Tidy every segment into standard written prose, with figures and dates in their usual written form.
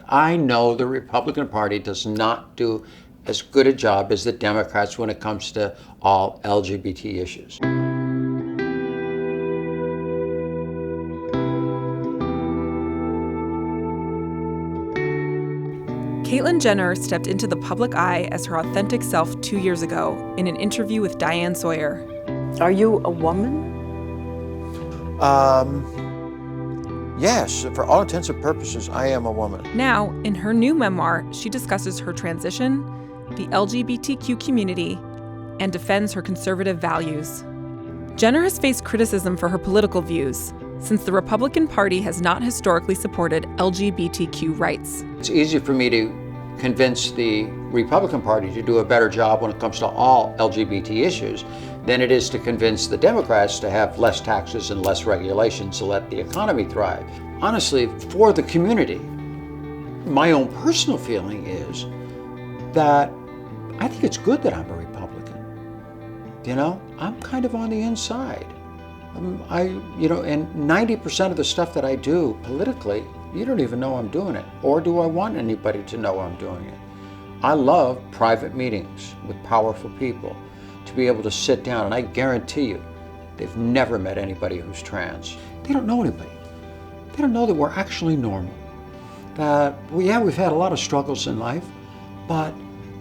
I know the Republican Party does not do as good a job as the Democrats when it comes to all LGBT issues. Caitlyn Jenner stepped into the public eye as her authentic self 2 years ago in an interview with Diane Sawyer. Are you a woman? Yes, for all intents and purposes, I am a woman. Now, in her new memoir, she discusses her transition, the LGBTQ community, and defends her conservative values. Jenner has faced criticism for her political views, since the Republican Party has not historically supported LGBTQ rights. It's easy for me to convince the Republican Party to do a better job when it comes to all LGBT issues than it is to convince the Democrats to have less taxes and less regulations to let the economy thrive. Honestly, for the community, my own personal feeling is that I think it's good that I'm a Republican. You know, I'm kind of on the inside. And 90% of the stuff that I do politically, you don't even know I'm doing it, or do I want anybody to know I'm doing it. I love private meetings with powerful people, to be able to sit down, and I guarantee you, they've never met anybody who's trans. They don't know anybody. They don't know that we're actually normal. That, we've had a lot of struggles in life, but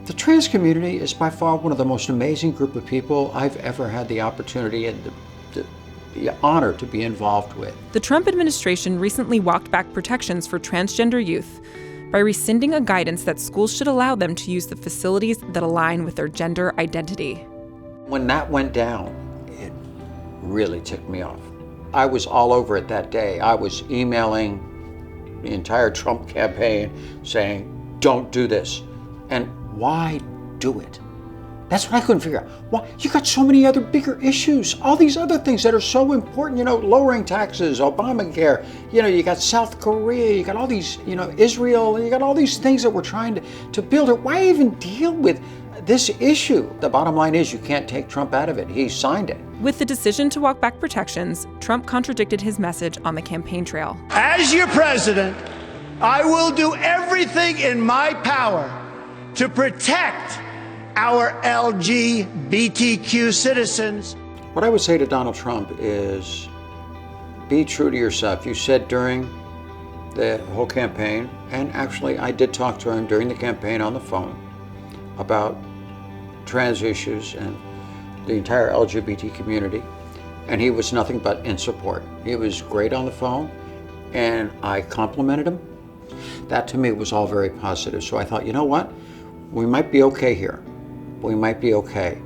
the trans community is by far one of the most amazing group of people I've ever had the opportunity and the honor to be involved with. The Trump administration recently walked back protections for transgender youth by rescinding a guidance that schools should allow them to use the facilities that align with their gender identity. When that went down, it really ticked me off. I was all over it that day. I was emailing the entire Trump campaign saying, don't do this. And why do it? That's what I couldn't figure out. Why? You got so many other bigger issues, all these other things that are so important, lowering taxes, Obamacare, you got South Korea, you got all these, Israel, you got all these things that we're trying to build. Why even deal with this issue? The bottom line is you can't take Trump out of it. He signed it. With the decision to walk back protections, Trump contradicted his message on the campaign trail. As your president, I will do everything in my power to protect our LGBTQ citizens. What I would say to Donald Trump is be true to yourself. You said during the whole campaign, and actually I did talk to him during the campaign on the phone about trans issues and the entire LGBT community, and he was nothing but in support. He was great on the phone, and I complimented him. That to me was all very positive. So I thought, you know what? We might be okay here. We might be okay.